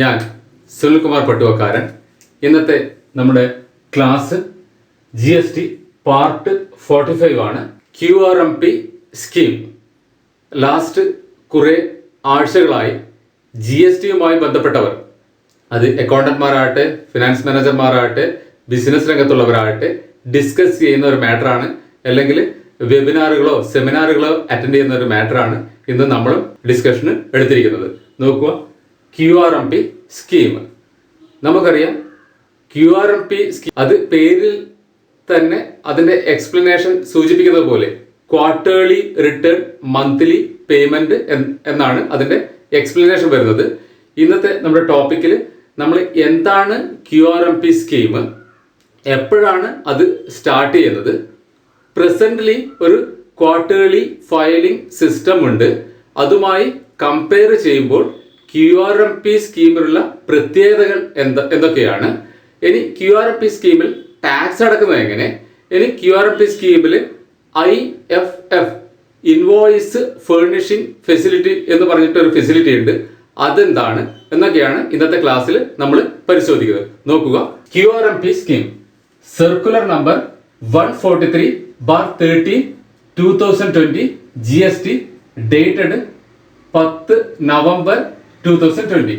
ഞാൻ സുനിൽകുമാർ പട്ടുവക്കാരൻ. ഇന്നത്തെ നമ്മുടെ ക്ലാസ് GST പാർട്ട് 45 ആണ്. QRMP scheme. ലാസ്റ്റ് കുറേ ആഴ്ചകളായി GSTയുമായി ബന്ധപ്പെട്ടവർ, അത് അക്കൗണ്ടന്റ്മാരാകട്ടെ, ഫിനാൻസ് മാനേജർമാരാകട്ടെ, ബിസിനസ് രംഗത്തുള്ളവരാകട്ടെ, ഡിസ്കസ് ചെയ്യുന്ന ഒരു മാറ്ററാണ്, അല്ലെങ്കിൽ വെബിനാറുകളോ സെമിനാറുകളോ അറ്റൻഡ് ചെയ്യുന്ന ഒരു മാറ്ററാണ് ഇന്ന് നമ്മൾ ഡിസ്കഷന് എടുത്തിരിക്കുന്നത്. നോക്കുക, QRMP സ്കീം. നമുക്കറിയാം QRMP സ്കീം, അത് പേരിൽ തന്നെ അതിന്റെ എക്സ്പ്ലനേഷൻ സൂചിപ്പിക്കുന്നത് പോലെ ക്വാർട്ടേർലി റിട്ടേൺ മന്ത്ലി പേയ്മെന്റ് എന്നാണ് അതിന്റെ എക്സ്പ്ലനേഷൻ വരുന്നത്. ഇന്നത്തെ നമ്മുടെ ടോപ്പിക്കിൽ നമ്മൾ എന്താണ് QRMP സ്കീം, എപ്പോഴാണ് അത് സ്റ്റാർട്ട് ചെയ്യുന്നത്, പ്രസന്റ്ലി ഒരു ക്വാർട്ടേർലി ഫയലിംഗ് സിസ്റ്റം ഉണ്ട്, അതുമായി കമ്പയർ ചെയ്യുമ്പോൾ QRMP സ്കീമിലുള്ള പ്രത്യേകതകൾ എന്തൊക്കെയാണ്, ഇനി QRMP സ്കീമിൽ ടാക്സ് അടക്കുന്നത് എങ്ങനെ, ഇനി QRMP സ്കീമിൽ IFF ഇൻവോയ്സ് ഫേർണിഷിംഗ് ഫെസിലിറ്റി എന്ന് പറഞ്ഞിട്ടൊരു ഫെസിലിറ്റി ഉണ്ട്, അതെന്താണ് എന്നൊക്കെയാണ് ഇന്നത്തെ ക്ലാസ്സിൽ നമ്മൾ പരിശോധിക്കുന്നത്. നോക്കുക, QRMP scheme circular number 143/13/2020 GST dated 10 November 2020.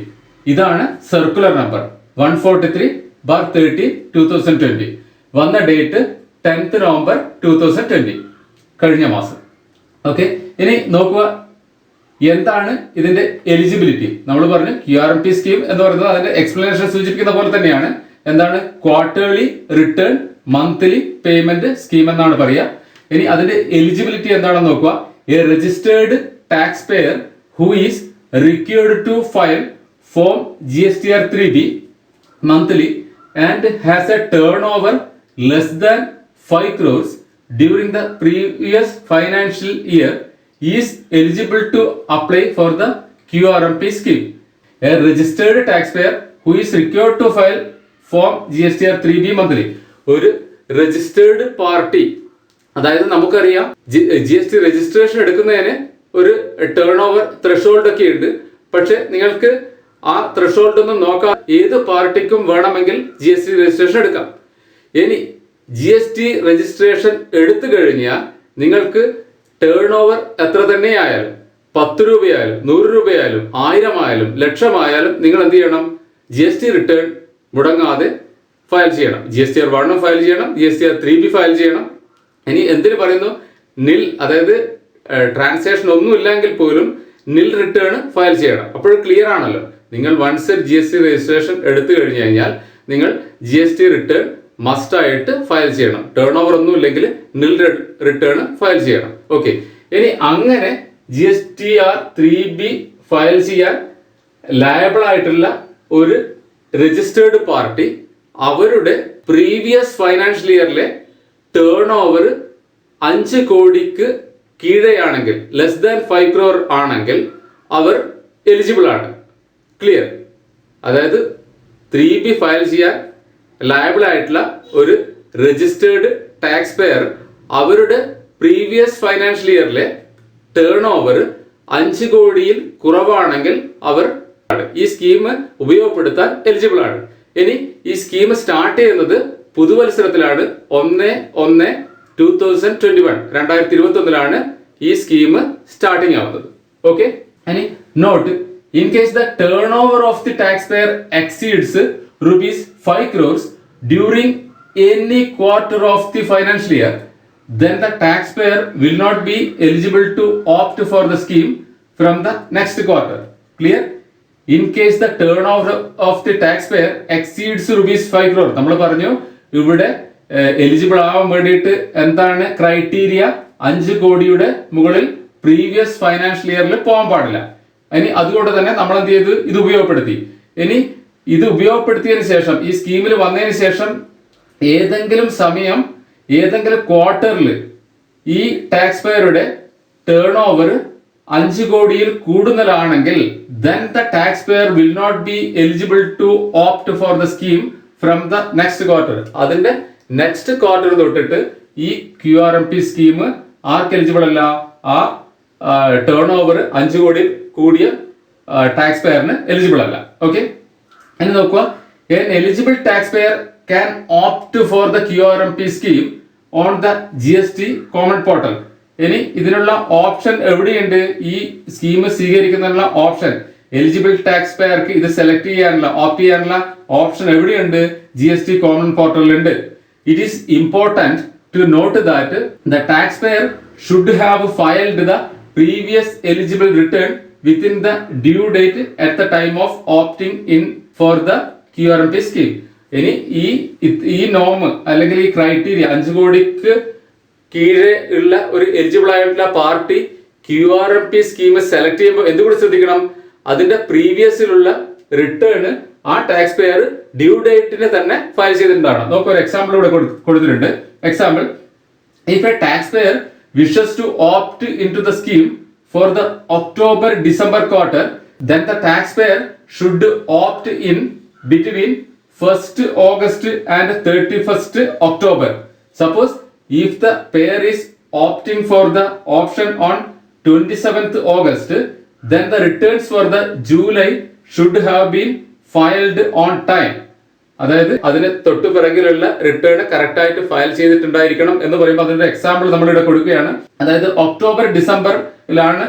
ഇതാണ് സർക്കുലർ നമ്പർ 143/13/2020. വന്ന ഡേറ്റ് 10th നവംബർ 2020, കഴിഞ്ഞ മാസം. ഓക്കെ, ഇനി നോക്കുക എന്താണ് ഇതിന്റെ എലിജിബിലിറ്റി. നമ്മൾ പറഞ്ഞു QRMP സ്കീം എന്ന് പറയുന്നത് അതിന്റെ എക്സ്പ്ലനേഷൻ സൂചിപ്പിക്കുന്ന പോലെ തന്നെയാണ്. എന്താണ് quarterly return monthly payment scheme എന്നാണ് പറയുക. ഇനി അതിന്റെ എലിജിബിലിറ്റി എന്താണെന്ന് നോക്കുക. A registered tax payer who is required to file form GSTR 3B monthly and has a turnover less than 5 crores during the previous financial year is eligible to apply for the QRMP scheme. A registered taxpayer who is required to file form GSTR 3B monthly. ഒരു registered party, അതായത് നമുക്കറിയാം GST registration എടുക്കുന്നതിന് ഒരു turn over threshold ഒക്കെ ഉണ്ട്. പക്ഷെ നിങ്ങൾക്ക് ആ ത്രെഷോൾഡ് ഒന്നും നോക്കാം, ഏത് പാർട്ടിക്കും വേണമെങ്കിൽ GST രജിസ്ട്രേഷൻ എടുക്കാം. ഇനി GST രജിസ്ട്രേഷൻ എടുത്തു കഴിഞ്ഞാൽ നിങ്ങൾക്ക് ടേൺ ഓവർ എത്ര തന്നെ ആയാലും, 10 രൂപയായാലും 100 രൂപയായാലും 1000 ആയാലും ലക്ഷമായാലും നിങ്ങൾ എന്ത് ചെയ്യണം, GST റിട്ടേൺ മുടങ്ങാതെ ഫയൽ ചെയ്യണം. GSTR 1 ഫയൽ ചെയ്യണം, GSTR 3B ഫയൽ ചെയ്യണം. ഇനി എന്തിനു പറയുന്നു, നിൽ, അതായത് ട്രാൻസാക്ഷൻ ഒന്നും ഇല്ലെങ്കിൽ പോലും നിൽ റിട്ടേൺ ഫയൽ ചെയ്യണം. അപ്പോൾ ക്ലിയർ ആണല്ലോ, നിങ്ങൾ വൺസ് GST രജിസ്ട്രേഷൻ എടുത്തു കഴിഞ്ഞു കഴിഞ്ഞാൽ നിങ്ങൾ GST റിട്ടേൺ മസ്റ്റ് ആയിട്ട് ഫയൽ ചെയ്യണം. ടേൺ ഓവർ ഒന്നും ഇല്ലെങ്കിൽ നിൽ റിട്ടേൺ ഫയൽ ചെയ്യണം. ഓക്കെ, ഇനി അങ്ങനെ GSTR 3B ഫയൽ ചെയ്യാൻ ലയബിൾ ആയിട്ടുള്ള ഒരു രജിസ്റ്റേർഡ് പാർട്ടി അവരുടെ പ്രീവിയസ് ഫൈനാൻഷ്യൽ ഇയറിലെ ടേൺ ഓവർ 5 കോടിക്ക് കീഴെയാണെങ്കിൽ, ലെസ് ദാൻ 5 crore ആണെങ്കിൽ അവർ എലിജിബിൾ ആണ്. ക്ലിയർ? അതായത് 3B ഫയൽ ചെയ്യാൻ ലയബിൾ ആയിട്ടുള്ള ഒരു രജിസ്റ്റേർഡ് ടാക്സ് പെയർ അവരുടെ പ്രീവിയസ് ഫൈനാൻഷ്യൽ ഇയറിലെ ടേൺ ഓവർ 5 കോടിയിൽ കുറവാണെങ്കിൽ അവർ ഈ സ്കീം ഉപയോഗപ്പെടുത്താൻ എലിജിബിൾ ആണ്. ഇനി ഈ സ്കീം സ്റ്റാർട്ട് ചെയ്യുന്നത് പുതുവത്സരത്തിലാണ്. 1/1/2021 ഈ സ്കീം സ്റ്റാർട്ടിങ് ആവുന്നത്. ഓക്കെ, ഇനി note, in case the turnover of the tax payer exceeds ₹5 crores during any quarter of the financial year, then the taxpayer will not be eligible to opt for the scheme from the next quarter. Clear? In case the turnover of the taxpayer exceeds ₹5 crore, നമ്മൾ പറഞ്ഞു ഇവിടെ eligible ആവാൻ വേണ്ടിയിട്ട് എന്താണ് criteria, 5 കോടിയുടെ മുകളിൽ previous financial ഇയറിൽ പോകാൻ പാടില്ല. ഇനി അതുകൊണ്ട് തന്നെ നമ്മൾ എന്ത് ചെയ്തു, ഇത് ഉപയോഗപ്പെടുത്തി. ഇനി ഇത് ഉപയോഗപ്പെടുത്തിയതിനു ശേഷം, ഈ സ്കീമിൽ വന്നതിന് ശേഷം ഏതെങ്കിലും സമയം, ഏതെങ്കിലും ക്വാർട്ടറിൽ ഈ ടാക്സ് പെയറുടെ ടേൺ ഓവർ 5 കോടിയിൽ കൂടുതലാണെങ്കിൽ then the taxpayer will not be eligible to opt for the scheme from the next quarter. അതിന്റെ നെക്സ്റ്റ് ക്വാർട്ടർ തൊട്ടിട്ട് ഈ QRMP സ്കീം ആർക്ക് എലിജിബിൾ അല്ല, ആ ടേൺ ഓവർ 5 കോടി കൂടിയ ടാക്സ് പെയറിന് എലിജിബിൾ അല്ല. ഓക്കെ, ഇനി നോക്കുക, an eligible taxpayer can opt for the QRMP scheme on the GST common portal. ഇനി ഇതിനുള്ള ഓപ്ഷൻ എവിടെയുണ്ട്? ഈ സ്കീം സ്വീകരിക്കുന്നതിനുള്ള ഓപ്ഷൻ എലിജിബിൾ ടാക്സ് പേയർക്ക് ഇത് സെലക്ട് ചെയ്യാനുള്ള ഓപ്റ്റ് ചെയ്യാനുള്ള ഓപ്ഷൻ എവിടെയുണ്ട്? GST കോമൺ പോർട്ടലിലുണ്ട്. It is important to note that the tax payer should have filed the previous eligible return within the due date at the time of opting in for the QRMP scheme. ഇനി ഈ നോം അല്ലെങ്കിൽ ഈ criteria 5 കോടിക്ക് കീഴെ ഉള്ള ഒരു eligible ആയിട്ടുള്ള party QRMP scheme select ചെയ്യുമ്പോൾ എന്തുകൂടി ശ്രദ്ധിക്കണം? അതിന്റെ പ്രീവിയസിലുള്ള റിട്ടേൺ ആ ടാക്സ് പെയർ ഡ്യൂ ഡേറ്റിന് തന്നെ ഫയൽ ചെയ്തിട്ടുണ്ടാണ്. നമുക്ക് ഒരു എക്സാമ്പിൾ ഇവിടെ കൊടുത്തിട്ടുണ്ട്. Example, if a tax payer wishes to opt in to the scheme for the October-December quarter, then the taxpayer should opt in between 1st August and 31st October. Suppose if the payer is opting for the option on 27th August, then the returns for the July should have been filed on time. അതായത് അതിന് തൊട്ടു പിറകിലുള്ള return correct ആയിട്ട് file ചെയ്തിട്ടുണ്ടായിരിക്കണം എന്ന് പറയുമ്പോൾ അതിന്റെ example നമ്മളിവിടെ കൊടുക്കുകയാണ്. അതായത് October-December-ലാണ്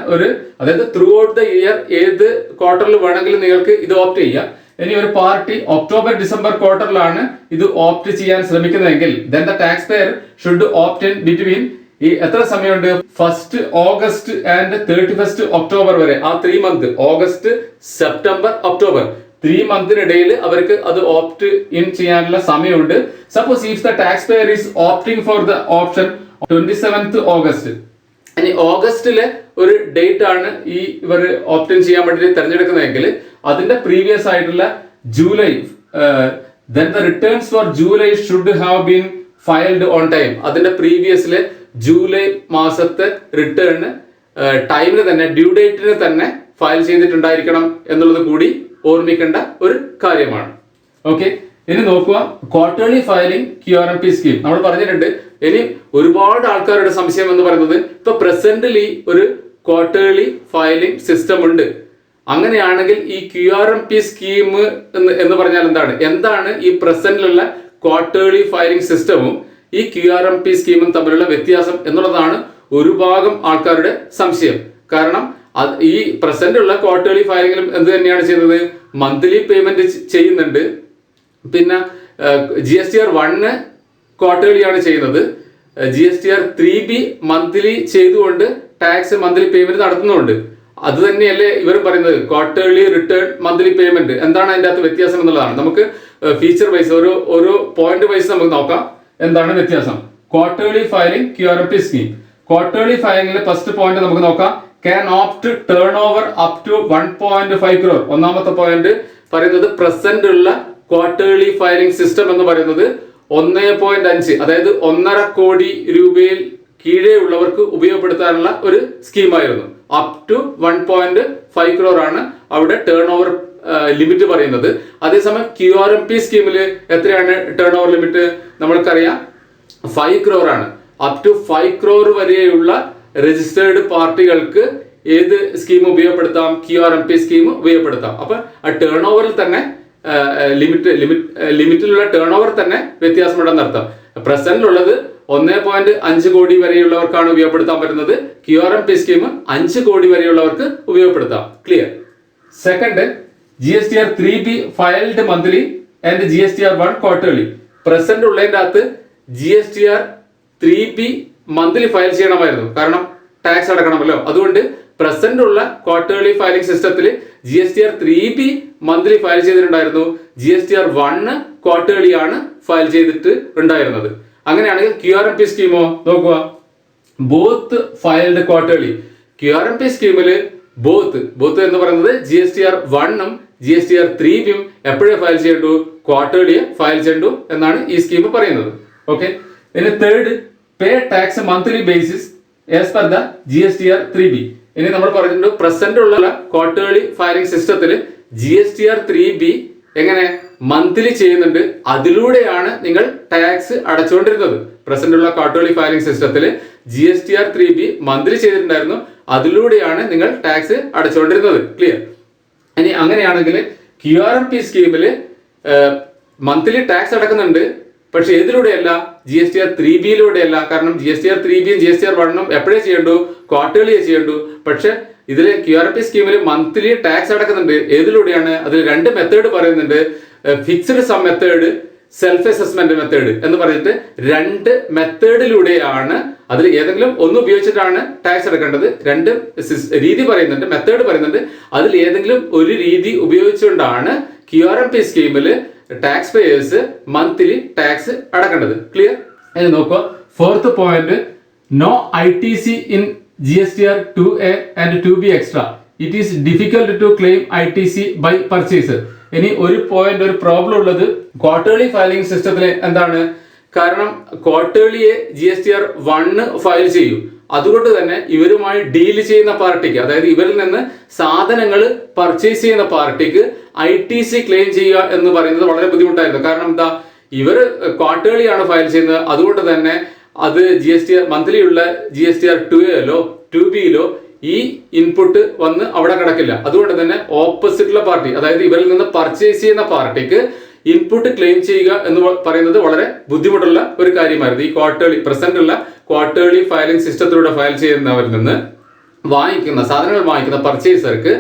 അതായത് ത്രൂ ഔട്ട് ദ ഇയർ ഏത് ക്വാർട്ടറിൽ വേണമെങ്കിലും നിങ്ങൾക്ക് ഇത് ഓപ്റ്റ് ചെയ്യാം. ഇനി ഒരു പാർട്ടി October-December ക്വാർട്ടറിലാണ് ഇത് ഓപ്റ്റ് ചെയ്യാൻ ശ്രമിക്കുന്നതെങ്കിൽ then the taxpayer should opt in between ഈ എത്ര സമയമുണ്ട്? 1st August and 31st October വരെ, ആ 3 month, ഓഗസ്റ്റ്, സെപ്റ്റംബർ, ഒക്ടോബർ, 3 മന്തിനിടയിൽ അവർക്ക് അത് ഓപ്റ്റ് ഇൻ ചെയ്യാനുള്ള സമയമുണ്ട്. Suppose if the tax pair is opting for the option 27th August, ഇനി ഓഗസ്റ്റിലെ ഒരു ഡേറ്റ് ആണ് ഇവർ ഓപ്റ്റ് ഇൻ ചെയ്യാൻ വേണ്ടി തിരഞ്ഞെടുക്കുന്നതെങ്കിൽ അതിന്റെ പ്രീവിയസ് ആയിട്ടുള്ള July, then the returns for July should have been filed on time. അതിന്റെ പ്രീവിയസിലെ ജൂലൈ മാസത്തെ റിട്ടേൺ ടൈമിന് തന്നെ, ഡ്യൂ ഡേറ്റിന് തന്നെ ഫയൽ ചെയ്തിട്ടുണ്ടായിരിക്കണം എന്നുള്ളത് കൂടി ഓർമ്മിക്കേണ്ട ഒരു കാര്യമാണ്. ഓക്കെ, ഇനി നോക്കുക, ക്വാർട്ടർലി ഫയലിംഗ് QRMP സ്കീം നമ്മൾ പറഞ്ഞിട്ടുണ്ട്. ഇനി ഒരുപാട് ആൾക്കാരുടെ സംശയം എന്ന് പറയുന്നത് ഇപ്പൊ പ്രസന്റിലി ഒരു ക്വാർട്ടർലി ഫയലിംഗ് സിസ്റ്റം ഉണ്ട്. അങ്ങനെയാണെങ്കിൽ ഈ QRMP സ്കീം എന്ന് പറഞ്ഞാൽ എന്താണ് ഈ പ്രസന്റിലുള്ള ക്വാർട്ടർലി ഫയലിംഗ് സിസ്റ്റവും ഈ QRMP സ്കീമും തമ്മിലുള്ള വ്യത്യാസം എന്നുള്ളതാണ് ഒരു ഭാഗം ആൾക്കാരുടെ സംശയം. കാരണം ഈ പ്രസന്റ് ഉള്ള ക്വാർട്ടർലി ഫയലിംഗിലും എന്ത് തന്നെയാണ് ചെയ്യുന്നത്? മന്ത്ലി പേയ്മെന്റ് ചെയ്യുന്നുണ്ട്. പിന്നെ GSTR 1 ക്വാർട്ടർലി ആണ് ചെയ്യുന്നത്. GSTR 3B മന്ത്ലി ചെയ്തുകൊണ്ട് ടാക്സ് മന്ത്ലി പേയ്മെന്റ് നടത്തുന്നുണ്ട്. അത് തന്നെയല്ലേ ഇവർ പറയുന്നത് ക്വാർട്ടർലി റിട്ടേൺ മന്ത്ലി പേയ്മെന്റ്. എന്താണ് അതിൻ്റെ അകത്ത് വ്യത്യാസം എന്നുള്ളതാണ്. നമുക്ക് ഫീച്ചർ വൈസ് ഒരു പോയിന്റ് വൈസ് നമുക്ക് നോക്കാം എന്താണ് വ്യത്യാസം. Quarterly filing QRMP scheme. Quarterly ഫയലിംഗിലെ ഫസ്റ്റ് പോയിന്റ് നമുക്ക് നോക്കാം. Can opt turnover up to 1.5 crore. ഒന്നാമത്തെ പോയിന്റ് പറയുന്നത് പ്രസന്റ് ഉള്ള ക്വാർട്ടർലി ഫയലിംഗ് സിസ്റ്റം എന്ന് പറയുന്നത് 1.5, അതായത് 1.5 കോടി രൂപയിൽ കീഴേ ഉള്ളവർക്ക് ഉപയോഗപ്പെടുത്താനുള്ള ഒരു സ്കീമായിരുന്നു. അപ് ടു 1.5 crore ആണ് അവിടെ ടേൺ ഓവർ ലിമിറ്റ് പറയുന്നത്. അതേസമയം QRMP സ്കീമിൽ എത്രയാണ് ടേൺ ഓവർ ലിമിറ്റ്? നമ്മൾക്കറിയാം 5 crore ആണ്. അപ് ടു 5 crore വരെയുള്ള രജിസ്റ്റേർഡ് പാർട്ടികൾക്ക് ഏത് സ്കീം ഉപയോഗപ്പെടുത്താം? QRMP സ്കീം ഉപയോഗപ്പെടുത്താം. അപ്പൊ ആ ടേൺ ഓവറിൽ തന്നെ ലിമിറ്റിലുള്ള ടേൺ ഓവർ തന്നെ വ്യത്യാസമുണ്ടെന്ന് അർത്ഥം. പ്രസന്റിലുള്ളത് 1.5 കോടി വരെയുള്ളവർക്കാണ് ഉപയോഗപ്പെടുത്താൻ പറ്റുന്നത്. QRMP സ്കീം 5 കോടി വരെയുള്ളവർക്ക് ഉപയോഗപ്പെടുത്താം. Clear? Second, GSTR 3B filed monthly and GSTR 1 quarterly. Present ഉള്ളതിൻ്റെ അകത്ത് GSTR 3B മന്ത്ലി ഫയൽ ചെയ്യണമായിരുന്നു, കാരണം ടാക്സ് അടക്കണമല്ലോ. അതുകൊണ്ട് പ്രസന്റ് ഉള്ള ക്വാർട്ടർലി ഫയലിംഗ് സിസ്റ്റത്തിൽ GSTR 3B മന്ത്ലി ഫയൽ ചെയ്തിട്ടുണ്ടായിരുന്നു. GSTR 1 ക്വാർട്ടർലി ആണ് ഫയൽ ചെയ്തിട്ട് ഉണ്ടായിരുന്നത്. അങ്ങനെയാണെങ്കിൽ QRMP സ്കീമോ നോക്കുക, ബോത്ത് ഫയൽഡ് ക്വാർട്ടർലി. QRMP സ്കീമിൽ ബോത്ത് എന്ന് പറയുന്നത് GSTR 1 GSTR 3B എപ്പോഴേ ഫയൽ ചെയ്യേണ്ടു? ക്വാർട്ടർലിയെ ഫയൽ ചെയ്യേണ്ടു എന്നാണ് ഈ സ്കീം പറയുന്നത്. ഓക്കെ, ഇനി third, pay tax monthly basis as per the GSTR 3B. ഇനി നമ്മൾ പറഞ്ഞിട്ടുണ്ട് പ്രസന്റ് ഉള്ള ക്വാർട്ടർലി ഫയലിംഗ് സിസ്റ്റത്തിൽ GSTR 3B എങ്ങനെ മന്ത്ലി ചെയ്യുന്നുണ്ട്. അതിലൂടെയാണ് നിങ്ങൾ ടാക്സ് അടച്ചുകൊണ്ടിരുന്നത്. പ്രസന്റ് ഉള്ള ക്വാർട്ടർലി ഫയലിംഗ് സിസ്റ്റത്തിൽ GSTR 3B മന്ത്ലി ചെയ്തിട്ടുണ്ടായിരുന്നു. അതിലൂടെയാണ് നിങ്ങൾ ടാക്സ് അടച്ചുകൊണ്ടിരുന്നത്. ക്ലിയർ? ഇനി അങ്ങനെയാണെങ്കിൽ QRMP സ്കീമിൽ മന്ത്ലി ടാക്സ് അടക്കുന്നുണ്ട്, പക്ഷെ ഏതിലൂടെയല്ല, GSTR 3B കാരണം GSTR 3B GSTR 1 എപ്പോഴേ ചെയ്യണ്ടു, ക്വാർട്ടേർലിയേ ചെയ്യണ്ടു. പക്ഷെ ഇതിൽ QRMP സ്കീമിൽ മന്ത്ലി ടാക്സ് അടക്കുന്നുണ്ട്. ഏതിലൂടെയാണ്? അതിൽ 2 മെത്തേഡ് പറയുന്നുണ്ട്. Fixed sum method, self assessment method എന്ന് പറഞ്ഞിട്ട് 2 മെത്തേഡിലൂടെയാണ്. അതിൽ ഏതെങ്കിലും ഒന്ന് ഉപയോഗിച്ചിട്ടാണ് ടാക്സ് അടക്കേണ്ടത്. 2 രീതി പറയുന്നുണ്ട്, മെത്തേഡ് പറയുന്നുണ്ട്. അതിൽ ഏതെങ്കിലും ഒരു രീതി ഉപയോഗിച്ചുകൊണ്ടാണ് QRMP സ്കീമിൽ ടാക്സ് പേയേഴ്സ് മന്ത്ലി ടാക്സ് അടക്കേണ്ടത്. ക്ലിയർ? ഇത് നോക്കുക. 4th point, no ITC in GSTR 2A and 2B extra. It is difficult to claim ITC by purchaser. ഇനി ഒരു പോയിന്റ്, ഒരു പ്രോബ്ലം ഉള്ളത് ക്വാർട്ടേർലി ഫയലിംഗ് സിസ്റ്റത്തിൽ എന്താണ്? കാരണം ക്വാർട്ടേർലിയെ GSTR 1 ഫയൽ ചെയ്യും. അതുകൊണ്ട് തന്നെ ഇവരുമായി ഡീൽ ചെയ്യുന്ന പാർട്ടിക്ക്, അതായത് ഇവരിൽ നിന്ന് സാധനങ്ങൾ പർച്ചേസ് ചെയ്യുന്ന പാർട്ടിക്ക് ITC ക്ലെയിം ചെയ്യുക എന്ന് പറയുന്നത് വളരെ ബുദ്ധിമുട്ടായിരുന്നു. കാരണം എന്താ, ഇവർ ക്വാർട്ടേർലിയാണ് ഫയൽ ചെയ്യുന്നത്. അതുകൊണ്ട് തന്നെ അത് GSTR മന്ത്ലി ഉള്ള GSTR 2A 2B ഈ ഇൻപുട്ട് വന്ന് അവിടെ കിടക്കില്ല. അതുകൊണ്ട് തന്നെ ഓപ്പോസിറ്റുള്ള പാർട്ടി, അതായത് ഇവരിൽ നിന്ന് പർച്ചേസ് ചെയ്യുന്ന പാർട്ടിക്ക് ഇൻപുട്ട് ക്ലെയിം ചെയ്യുക എന്ന് പറയുന്നത് വളരെ ബുദ്ധിമുട്ടുള്ള ഒരു കാര്യമായിരുന്നു. ഈ പ്രസന്റ് ഉള്ള ക്വാർട്ടേർലി ഫയലിംഗ് സിസ്റ്റത്തിലൂടെ ഫയൽ ചെയ്യുന്നവരിൽ നിന്ന് സാധനങ്ങൾ വാങ്ങിക്കുന്ന പർച്ചേസർക്ക്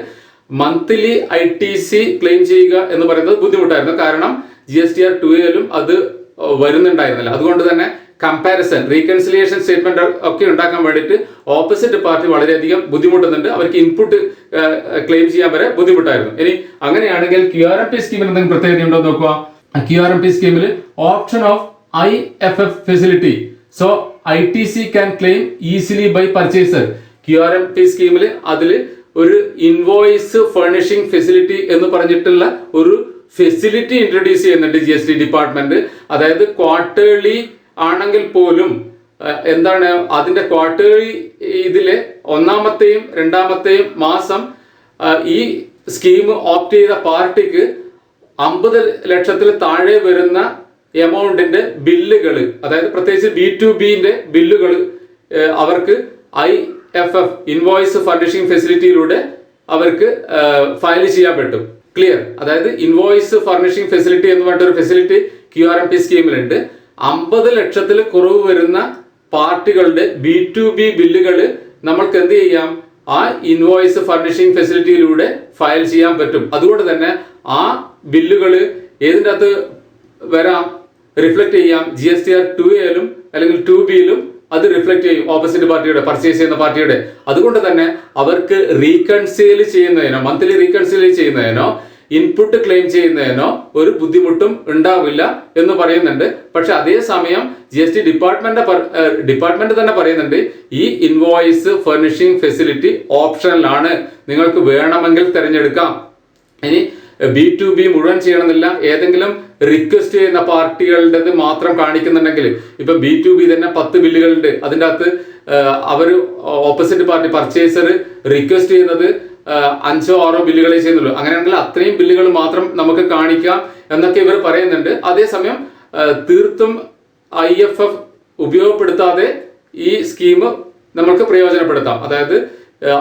മന്ത്ലി ITC ക്ലെയിം ചെയ്യുക എന്ന് പറയുന്നത് ബുദ്ധിമുട്ടായിരുന്നു. കാരണം GSTR 2A അത് വരുന്നുണ്ടായിരുന്നില്ല. അതുകൊണ്ട് തന്നെ കമ്പാരിസൺ, റീകൺസിലിയേഷൻ സ്റ്റേറ്റ്മെന്റ് ഒക്കെ ഉണ്ടാക്കാൻ വേണ്ടിയിട്ട് ഓപ്പോസിറ്റ് പാർട്ടി വളരെയധികം ബുദ്ധിമുട്ടുന്നുണ്ട്. അവർക്ക് ഇൻപുട്ട് ക്ലെയിം ചെയ്യാൻ വരെ ബുദ്ധിമുട്ടായിരുന്നു. ഇനി അങ്ങനെയാണെങ്കിൽ QRMP സ്കീമിൽ എന്തെങ്കിലും പ്രത്യേകത ഉണ്ടോ നോക്കുക. QRMP സ്കീമിൽ option of IFF facility, so ITC can claim easily by purchaser. QRMP സ്കീമിൽ അതിൽ ഒരു ഇൻവോയ്സ് ഫർണിഷിംഗ് ഫെസിലിറ്റി എന്ന് പറഞ്ഞിട്ടുള്ള ഒരു ഫെസിലിറ്റി ഇൻട്രൊഡ്യൂസ് ചെയ്യുന്നുണ്ട് GST ഡിപ്പാർട്ട്മെന്റ്. അതായത് ക്വാർട്ടേർലി ആണെങ്കിൽ പോലും എന്താണ് അതിന്റെ ക്വാർട്ടേർലി ഇതിലെ 1ാമത്തെയും 2ാമത്തെയും മാസം ഈ സ്കീം ഓപ്റ്റ് ചെയ്ത പാർട്ടിക്ക് 50 ലക്ഷത്തിൽ താഴെ വരുന്ന എമൗണ്ടിന്റെ ബില്ലുകൾ, അതായത് പ്രത്യേകിച്ച് B2Bന്റെ ബില്ലുകൾ അവർക്ക് IFF ഇൻവോയ്സ് ഫർണിഷിംഗ് ഫെസിലിറ്റിയിലൂടെ അവർക്ക് ഫയൽ ചെയ്യാൻ പറ്റും. ക്ലിയർ? അതായത് ഇൻവോയ്സ് ഫർണിഷിംഗ് ഫെസിലിറ്റി എന്ന് പറഞ്ഞ ഒരു ഫെസിലിറ്റി QRMP സ്കീമിലുണ്ട്. 50 ലക്ഷത്തിൽ കുറവ് വരുന്ന പാർട്ടികളുടെ B2B ബില്ലുകൾ നമ്മൾക്ക് എന്ത് ചെയ്യാം? ആ ഇൻവോയ്സ് ഫർണിഷിംഗ് ഫെസിലിറ്റിയിലൂടെ ഫയൽ ചെയ്യാൻ പറ്റും. അതുകൊണ്ട് തന്നെ ആ ബില്ലുകൾ ഏതിൻ്റെ അകത്ത് വരാം? റിഫ്ലക്ട് ചെയ്യാം. GSTR 2A അല്ലെങ്കിൽ 2B അത് റിഫ്ലക്ട് ചെയ്യും ഓപ്പോസിറ്റ് പാർട്ടിയുടെ, പർച്ചേസ് ചെയ്യുന്ന പാർട്ടിയുടെ. അതുകൊണ്ട് തന്നെ അവർക്ക് റീകൺസീൽ ചെയ്യുന്നതിനോ മന്ത്ലി റീകൺസീൽ ചെയ്യുന്നതിനോ ഇൻപുട്ട് ക്ലെയിം ചെയ്യുന്നതിനോ ഒരു ബുദ്ധിമുട്ടും ഉണ്ടാവില്ല എന്ന് പറയുന്നുണ്ട്. പക്ഷെ അതേസമയം GST ഡിപ്പാർട്ട്മെന്റ് തന്നെ പറയുന്നുണ്ട് ഈ ഇൻവോയ്സ് ഫർണിഷിംഗ് ഫെസിലിറ്റി ഓപ്ഷനിലാണ്, നിങ്ങൾക്ക് വേണമെങ്കിൽ തിരഞ്ഞെടുക്കാം. ഇനി B2B മുഴുവൻ ചെയ്യണമെന്നില്ല. ഏതെങ്കിലും റിക്വസ്റ്റ് ചെയ്യുന്ന പാർട്ടികളുടേത് മാത്രം കാണിക്കുന്നുണ്ടെങ്കിൽ, ഇപ്പൊ B2B തന്നെ 10 ബില്ലുകളുണ്ട്, അതിൻ്റെ അകത്ത് അവർ ഓപ്പോസിറ്റ് പാർട്ടി പർച്ചേസർ റിക്വസ്റ്റ് ചെയ്യുന്നത് 5 or 6 ബില്ലുകളെ ചെയ്യുന്നുള്ളൂ. അങ്ങനെയാണെങ്കിൽ അത്രയും ബില്ലുകൾ മാത്രം നമുക്ക് കാണിക്കാം എന്നൊക്കെ ഇവർ പറയുന്നുണ്ട്. അതേസമയം തീർത്തും IFF ഉപയോഗപ്പെടുത്താതെ ഈ സ്കീം നമുക്ക് പ്രയോജനപ്പെടുത്താം. അതായത്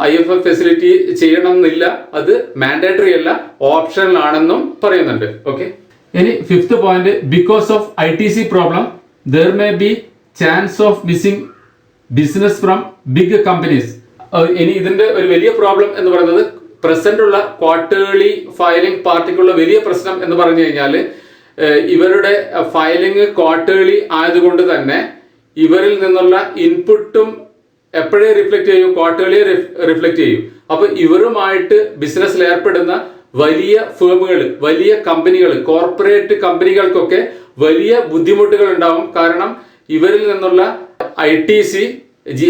IFF ഫെസിലിറ്റി ചെയ്യണം എന്നില്ല, അത് മാൻഡേറ്ററി അല്ല, ഓപ്ഷണൽ ആണെന്നും പറയുന്നുണ്ട്. ഓക്കെ. ഇനി 5th point, because of ITC problem there may be chance of missing business from big companies. ഇനി ഇതിന്റെ ഒരു വലിയ പ്രോബ്ലം എന്ന് പറയുന്നത് പ്രസന്റ് ഉള്ള ക്വാർട്ടേർലി ഫയലിംഗ് പാർട്ടിക്കുള്ള വലിയ പ്രശ്നം എന്ന് പറഞ്ഞു കഴിഞ്ഞാൽ ഇവരുടെ ഫയലിംഗ് ക്വാർട്ടേർലി ആയതുകൊണ്ട് തന്നെ ഇവരിൽ നിന്നുള്ള ഇൻപുട്ടും എപ്പോഴേ റിഫ്ലക്ട് ചെയ്യും? ക്വാർട്ടേർലി റിഫ്ലക്ട് ചെയ്യും. അപ്പൊ ഇവരുമായിട്ട് ബിസിനസ്സിൽ ഏർപ്പെടുന്ന വലിയ ഫേമുകൾ, വലിയ കമ്പനികൾ, കോർപ്പറേറ്റ് കമ്പനികൾക്കൊക്കെ വലിയ ബുദ്ധിമുട്ടുകൾ ഉണ്ടാവും. കാരണം ഇവരിൽ നിന്നുള്ള ITC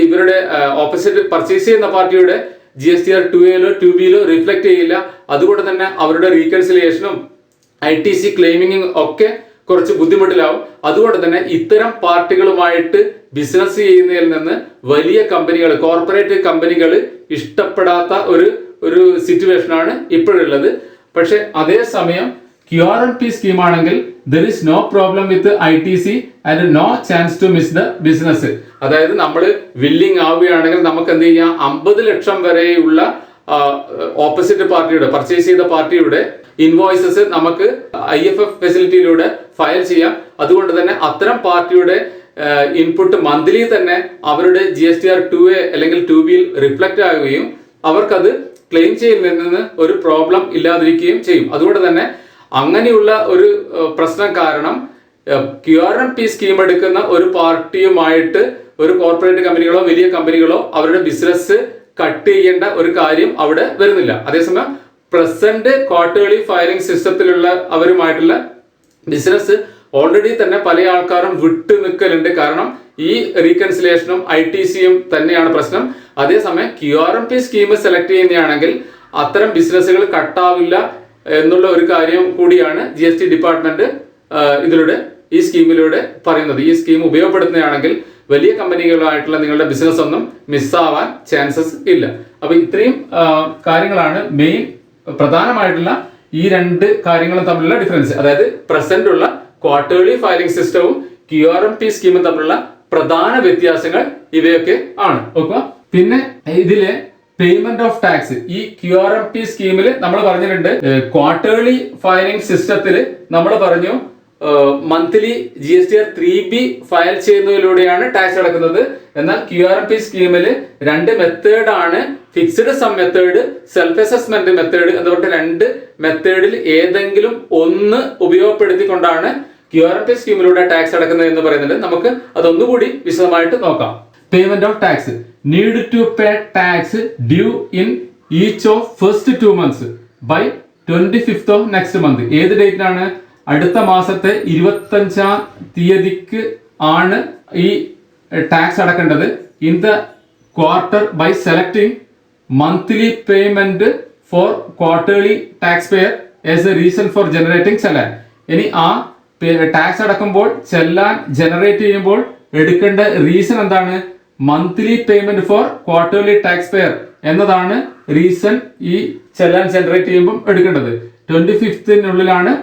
ഇവരുടെ ഓപ്പോസിറ്റ് പർച്ചേസ് ചെയ്യുന്ന പാർട്ടിയുടെ GSTR 2A 2B റിഫ്ലക്ട് ചെയ്യില്ല. അതുകൊണ്ട് തന്നെ അവരുടെ റീകൺസിലിയേഷനും ITC ക്ലെയിമിങ്ങും ഒക്കെ കുറച്ച് ബുദ്ധിമുട്ടിലാവും. അതുകൊണ്ട് തന്നെ ഇത്തരം പാർട്ടികളുമായിട്ട് ബിസിനസ് ചെയ്യുന്നതിൽ നിന്ന് വലിയ കമ്പനികൾ, കോർപ്പറേറ്റ് കമ്പനികൾ ഇഷ്ടപ്പെടാത്ത ഒരു സിറ്റുവേഷനാണ് ഇപ്പോഴുള്ളത്. പക്ഷെ അതേസമയം QRMP സ്കീം ആണെങ്കിൽ there is no problem with ITC and no chance to miss the business. അതായത് നമ്മൾ വില്ലിംഗ് ആവുകയാണെങ്കിൽ നമുക്ക് എന്ത് ചെയ്യാം? 50 ലക്ഷം വരെയുള്ള ഓപ്പോസിറ്റ് പാർട്ടിയുടെ പർച്ചേസ് ചെയ്ത പാർട്ടിയുടെ ഇൻവോയ്സസ് നമുക്ക് IFF ഫെസിലിറ്റിയിലൂടെ ഫയൽ ചെയ്യാം. അതുകൊണ്ട് തന്നെ അത്തരം പാർട്ടിയുടെ ഇൻപുട്ട് മന്ത്ലി തന്നെ അവരുടെ GSTR 2A അല്ലെങ്കിൽ 2B റിഫ്ലക്റ്റ് ആവുകയും അവർക്കത് ക്ലെയിം ചെയ്യുന്നതിന് ഒരു പ്രോബ്ലം ഇല്ലാതിരിക്കുകയും ചെയ്യും. അതുകൊണ്ട് തന്നെ അങ്ങനെയുള്ള ഒരു പ്രശ്നം കാരണം QRMP സ്കീം എടുക്കുന്ന ഒരു പാർട്ടിയുമായിട്ട് ഒരു കോർപ്പറേറ്റ് കമ്പനികളോ വലിയ കമ്പനികളോ അവരുടെ ബിസിനസ് കട്ട് ചെയ്യേണ്ട ഒരു കാര്യം അവിടെ വരുന്നില്ല. അതേസമയം പ്രസന്റ് ക്വാർട്ടേർലി ഫയലിംഗ് സിസ്റ്റത്തിലുള്ള അവരുമായിട്ടുള്ള ബിസിനസ് ഓൾറെഡി തന്നെ പല ആൾക്കാരും വിട്ടു നിൽക്കലുണ്ട്. കാരണം ഈ റീകൺസിലേഷനും ITCയും തന്നെയാണ് പ്രശ്നം. അതേസമയം QRMP സ്കീം സെലക്ട് ചെയ്യുന്നതാണെങ്കിൽ അത്തരം ബിസിനസ്സുകൾ കട്ടാവില്ല എന്നുള്ള ഒരു കാര്യം കൂടിയാണ് GST ഡിപ്പാർട്ട്മെന്റ് ഇതിലൂടെ ഈ സ്കീമിലൂടെ പറയുന്നത്. ഈ സ്കീം ഉപയോഗപ്പെടുത്തുന്നതാണെങ്കിൽ വലിയ കമ്പനികളായിട്ടുള്ള നിങ്ങളുടെ ബിസിനസ് ഒന്നും മിസ്സാവാൻ ചാൻസസ് ഇല്ല. അപ്പൊ ഇത്രയും കാര്യങ്ങളാണ് മെയിൻ പ്രധാനമായിട്ടുള്ള ഈ രണ്ട് കാര്യങ്ങളും തമ്മിലുള്ള ഡിഫറൻസ്. അതായത് പ്രസന്റ് ഉള്ള ക്വാർട്ടേർലി ഫയലിംഗ് സിസ്റ്റവും QRMP സ്കീമും തമ്മിലുള്ള പ്രധാന വ്യത്യാസങ്ങൾ ഇവയൊക്കെ ആണ്. ഓക്കെ, പിന്നെ ഇതിലെ പേയ്മെന്റ് ഓഫ് ടാക്സ് ഈ QRMP സ്കീമിൽ നമ്മൾ പറഞ്ഞിട്ടുണ്ട്. ക്വാർട്ടേർലി ഫയലിംഗ് സിസ്റ്റത്തിൽ നമ്മൾ പറഞ്ഞു മന്ത്ലി GSTR 3B ഫയൽ ചെയ്യുന്നതിലൂടെയാണ് ടാക്സ് അടക്കുന്നത്. എന്നാൽ QRMP സ്കീമിൽ രണ്ട് മെത്തേഡാണ്, fixed sum method, self assessment method എന്ന് പറഞ്ഞിട്ട് രണ്ട് മെത്തേഡിൽ ഏതെങ്കിലും ഒന്ന് ഉപയോഗപ്പെടുത്തിക്കൊണ്ടാണ് QRMP സ്കീമിലൂടെ ടാക്സ് അടക്കുന്നത് എന്ന് പറയുന്നുണ്ട്. നമുക്ക് അതൊന്നുകൂടി വിശദമായിട്ട് നോക്കാം. Payment of tax need to pay tax due in each of first 2 months by 25th of next month. ഏത് ഡേറ്റിനാണ്? അടുത്ത മാസത്തെ 25ാം തീയതിക്ക് ആണ് ഈ ടാക്സ് അടക്കേണ്ടത്. In the quarter by selecting monthly payment for quarterly tax payer as a reason for generating challan. ഇനി ആ ടാക്സ് അടക്കുമ്പോൾ ചെല്ലാൻ ജനറേറ്റ് ചെയ്യുമ്പോൾ എടുക്കേണ്ട റീസൺ എന്താണ്? Monthly payment for quarterly tax pair എന്നതാണ് റീസൺ. ഈ ചെല്ലാൻ ജനറേറ്റ് ചെയ്യുമ്പോൾ എടുക്കേണ്ടത് 25th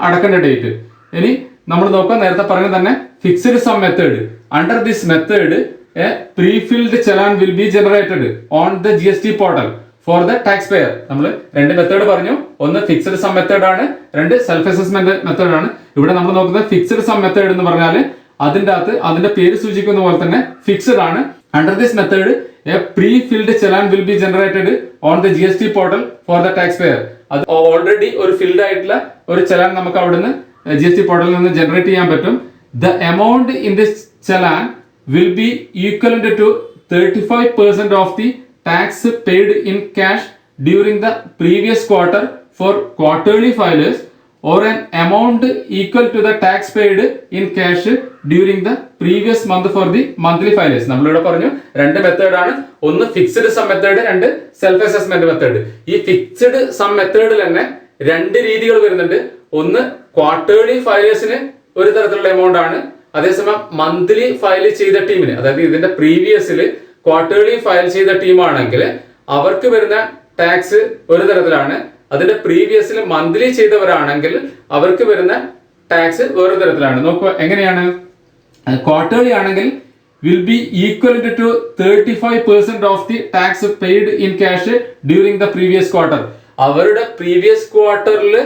അടക്കേണ്ട ഡേറ്റ്. ഇനി നമ്മൾ നോക്കാം, നേരത്തെ പറഞ്ഞ തന്നെ fixed sum method. Under this method a prefilled challan will be generated on the GST portal for the tax payer. നമ്മൾ രണ്ട് മെത്തേഡ് പറഞ്ഞു, ഒന്ന് ഫിക്സ്ഡ് സം മെത്തേഡ് ആണ്, രണ്ട് സെൽഫ് അസസ്മെന്റ് മെത്തേഡ് ആണ്. ഇവിടെ നമ്മൾ നോക്കുന്നത് ഫിക്സ്ഡ് സം മെത്തേഡ് എന്ന് പറഞ്ഞാൽ അതിന്റെ അകത്ത് അതിന്റെ പേര് സൂചിക്കുന്ന പോലെ തന്നെ ഫിക്സ്ഡ് ആണ്. Under this method a prefilled challan will be generated on the GST portal for the tax pair. അത് ഓൾറെഡി ഒരു ഫിൽഡ് ആയിട്ടുള്ള ഒരു ചെലാൻ നമുക്ക് അവിടുന്ന് GST പോർട്ടലിൽ നിന്ന് ജനറേറ്റ് ചെയ്യാൻ പറ്റും. The amount in this challan will be equivalent to 35% of the tax paid in cash during the previous quarter for quarterly filers or an amount equal to the tax paid in cash during the previous month for the monthly filers. നമ്മളിവിടെ പറഞ്ഞു രണ്ട് method ആണ്, ഒന്ന് fixed sum method, രണ്ട് self assessment method. ഈ fixed some മെത്തേഡിൽ തന്നെ രണ്ട് രീതികൾ വരുന്നുണ്ട്. ഒന്ന് ക്വാർട്ടേർലി ഫയലേഴ്സിന് ഒരു തരത്തിലുള്ള എമൗണ്ട് ആണ്, അതേസമയം മന്ത്ലി ഫയൽ ചെയ്ത ടീമിന്, അതായത് ഇതിന്റെ പ്രീവിയസിൽ ക്വാർട്ടേർലി ഫയൽ ചെയ്ത ടീമാണെങ്കിൽ അവർക്ക് വരുന്ന ടാക്സ് ഒരു തരത്തിലാണ്. അതിന്റെ പ്രീവിയസിൽ മന്ത്ലി ചെയ്തവരാണെങ്കിൽ അവർക്ക് വരുന്ന ടാക്സ് വേറെ തരത്തിലാണ്. നോക്കുക എങ്ങനെയാണ്. ക്വാർട്ടേർലി ആണെങ്കിൽ will be equivalent to 35% of the tax paid in cash during the previous quarter. അവരുടെ പ്രീവിയസ് ക്വാർട്ടറിൽ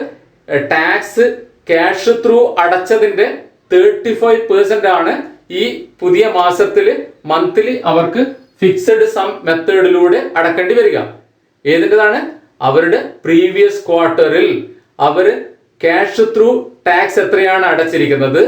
ടാക്സ് ക്യാഷ് ത്രൂ അടച്ചതിന്റെ 35% ആണ് ഈ പുതിയ മാസത്തിൽ മന്ത്ലി അവർക്ക് ഫിക്സഡ് സം മെത്തേഡിലൂടെ അടക്കേണ്ടി വരിക. ഏതിൻ്റെതാണ്? അവരുടെ പ്രീവിയസ് ക്വാർട്ടറിൽ അവര് ക്യാഷ് ത്രൂ ടാക്സ് എത്രയാണ് അടച്ചിരിക്കുന്നത്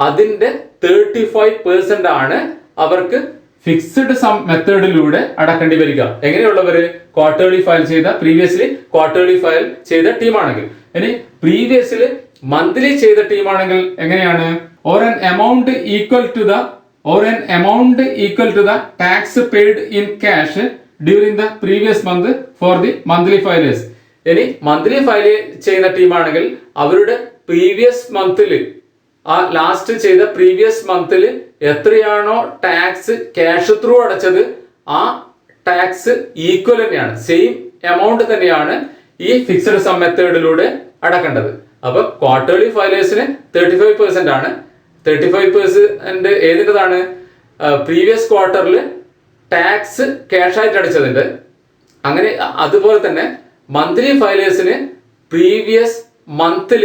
അതിന്റെ 35% ആണ് അവർക്ക് ഫിക്സ്ഡ് സം മെത്തേഡിലൂടെ അടക്കേണ്ടി വരിക. എങ്ങനെയുള്ളവര്? ക്വാർട്ടർലി ഫയൽ ചെയ്ത, പ്രീവിയസ്ലി ക്വാർട്ടർലി ഫയൽ ചെയ്ത ടീമാണെങ്കിൽ. ഇനി പ്രീവിയസ്ലി മന്ത്ലി ചെയ്ത ടീമാണെങ്കിൽ എങ്ങനെയാണ്? or an amount equal to the tax paid in cash during the previous month for the monthly filers. ഇനി മന്ത്ലി ഫയൽ ചെയ്യുന്ന ടീമാണെങ്കിൽ അവരുടെ പ്രീവിയസ് മന്തിൽ, ആ ലാസ്റ്റ് ചെയ്ത പ്രീവിയസ് മന്തിൽ എത്രയാണോ ടാക്സ് ക്യാഷ് ത്രൂ അടച്ചത് ആ ടാക്സ് ഈക്വൽ തന്നെയാണ്, സെയിം എമൗണ്ട് തന്നെയാണ് ഈ ഫിക്സഡ് സം മെത്തേഡിലൂടെ അടക്കേണ്ടത്. അപ്പൊ ക്വാർട്ടർലി ഫയലേഴ്സിന് 35% ആണ്. 35% ഏതിൻ്റെതാണ്? പ്രീവിയസ് ക്വാർട്ടറിൽ ടാക്സ് ക്യാഷ് ആയിട്ട് അടച്ചതിന്റെ അങ്ങനെ അതുപോലെ തന്നെ മന്ത്ലി ഫയലേഴ്സിന് പ്രീവിയസ് മന്തിൽ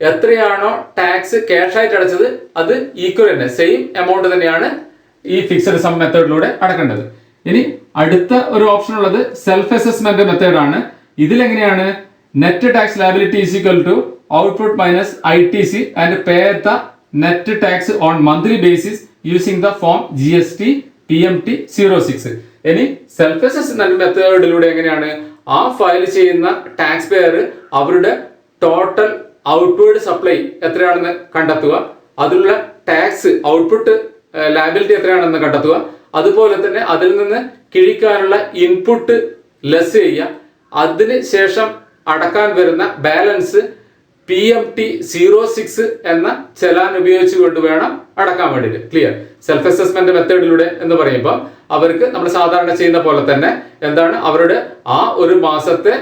എത്രയാണോ ടാക്സ് ക്യാഷ് ആയിട്ട് അടച്ചത് അത് ഈക്വൽ തന്നെ, സെയിം എമൗണ്ട് തന്നെയാണ് ഈ ഫിക്സഡ് സം മെത്തേഡിലൂടെ അടക്കേണ്ടത്. ഇനി അടുത്ത ഒരു ഓപ്ഷൻ ഉള്ളത് സെൽഫ് അസസ്മെന്റ് മെത്തേഡ് ആണ്. ഇതിലെങ്ങനെയാണ് net tax liability is equal to output minus ITC and pay the net tax on monthly basis using the form GST PMT 06. ഇനി സെൽഫ് അസസ്മെന്റ് മെത്തേഡിലൂടെ എങ്ങനെയാണ് ആ ഫയൽ ചെയ്യുന്ന ടാക്സ് പെയർ അവരുടെ total outward supply എത്രയാണെന്ന് കണ്ടെത്തുക, അതിലുള്ള ടാക്സ് ഔട്ട്പുട്ട് ലയബിലിറ്റി എത്രയാണെന്ന് കണ്ടെത്തുക, അതുപോലെ തന്നെ അതിൽ നിന്ന് കിഴിക്കാനുള്ള ഇൻപുട്ട് ലെസ് ചെയ്യുക, അതിന് ശേഷം അടക്കാൻ വരുന്ന ബാലൻസ് PMT 06 എന്ന ചലാൻ ഉപയോഗിച്ചുകൊണ്ട് വേണം അടക്കാൻ വേണ്ടിയിട്ട്. ക്ലിയർ? സെൽഫ് അസസ്മെന്റ് മെത്തേഡിലൂടെ എന്ന് പറയുമ്പോൾ അവർക്ക് നമ്മൾ സാധാരണ ചെയ്യുന്ന പോലെ തന്നെ എന്താണ് അവരുടെ ആ ഒരു മാസത്തെ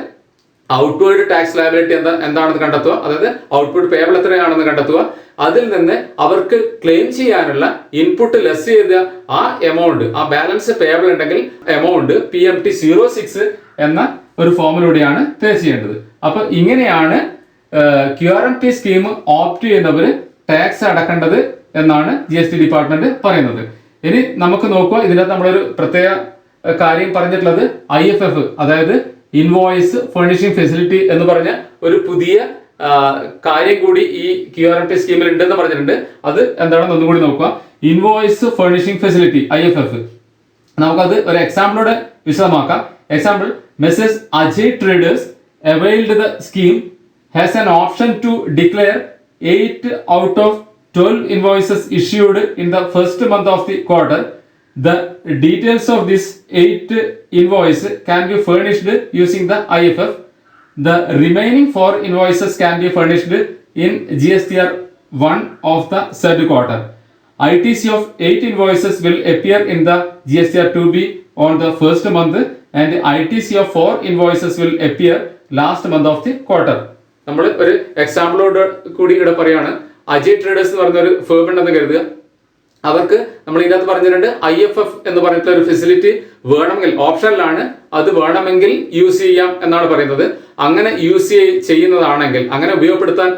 ഔട്ട്വേർഡ് ടാക്സ് ലയബിലിറ്റി എന്താണെന്ന് കണ്ടെത്തുക, അതായത് ഔട്ട്പുട്ട് പേബിൾ എത്രയാണെന്ന് കണ്ടെത്തുക, അതിൽ നിന്ന് അവർക്ക് ക്ലെയിം ചെയ്യാനുള്ള ഇൻപുട്ട് ലെസ് ചെയ്ത ആ എമൗണ്ട്, ആ ബാലൻസ് പേബിൾ ഉണ്ടെങ്കിൽ എമൗണ്ട് PMT 06 എന്ന ഒരു ഫോമിലൂടെയാണ് പേ ചെയ്യേണ്ടത്. അപ്പൊ ഇങ്ങനെയാണ് QRMP സ്കീം ഓപ്റ്റ് ചെയ്യുന്നവർ ടാക്സ് അടക്കേണ്ടത് എന്നാണ് GST ഡിപ്പാർട്ട്മെന്റ് പറയുന്നത്. ഇനി നമുക്ക് നോക്കുക, ഇതിനകത്ത് നമ്മളൊരു പ്രത്യേക കാര്യം പറഞ്ഞിട്ടുള്ളത് IFF, അതായത് ഇൻവോയ്സ് ഫർണിഷിംഗ് ഫെസിലിറ്റി എന്ന് പറഞ്ഞ ഒരു പുതിയ കാര്യം കൂടി ഈ QRMP സ്കീമിൽ ഉണ്ടെന്ന് പറഞ്ഞിട്ടുണ്ട്. അത് എന്താണെന്ന് ഒന്നും കൂടി നോക്കുക. ഇൻവോയ്സ് ഫർണിഷിംഗ് ഫെസിലിറ്റി IFF, നമുക്കത് ഒരു എക്സാമ്പിളോടെ വിശദമാക്കാം. Example, messrs Ajay traders availed the scheme has an option to declare 8 out of 12 invoices issued in the first month of the quarter. The details of this 8 invoice can be furnished using the IFF. The remaining 4 invoices can be furnished in GSTR 1 of the third quarter. ITC of 8 invoices will appear in the GSTR 2B on the first month and ITC of 4 invoices will appear last month of the quarter. നമ്മൾ ഒരു എക്സാമ്പിളോട് കൂടി ഇവിടെ പറയാണ്. Ajay traders എന്ന് പറയുന്ന ഒരു firm ഉണ്ടെന്ന് കരുതുക. അവർക്ക് നമ്മൾ ഇതിനകത്ത് പറഞ്ഞിട്ടുണ്ട് IFF എന്ന് പറഞ്ഞിട്ടുള്ള ഒരു ഫെസിലിറ്റി വേണമെങ്കിൽ, ഓപ്ഷനിലാണ്, അത് വേണമെങ്കിൽ യൂസ് ചെയ്യാം എന്നാണ് പറയുന്നത്. അങ്ങനെ യൂസ് ചെയ്യുന്നതാണെങ്കിൽ, അങ്ങനെ ഉപയോഗപ്പെടുത്താൻ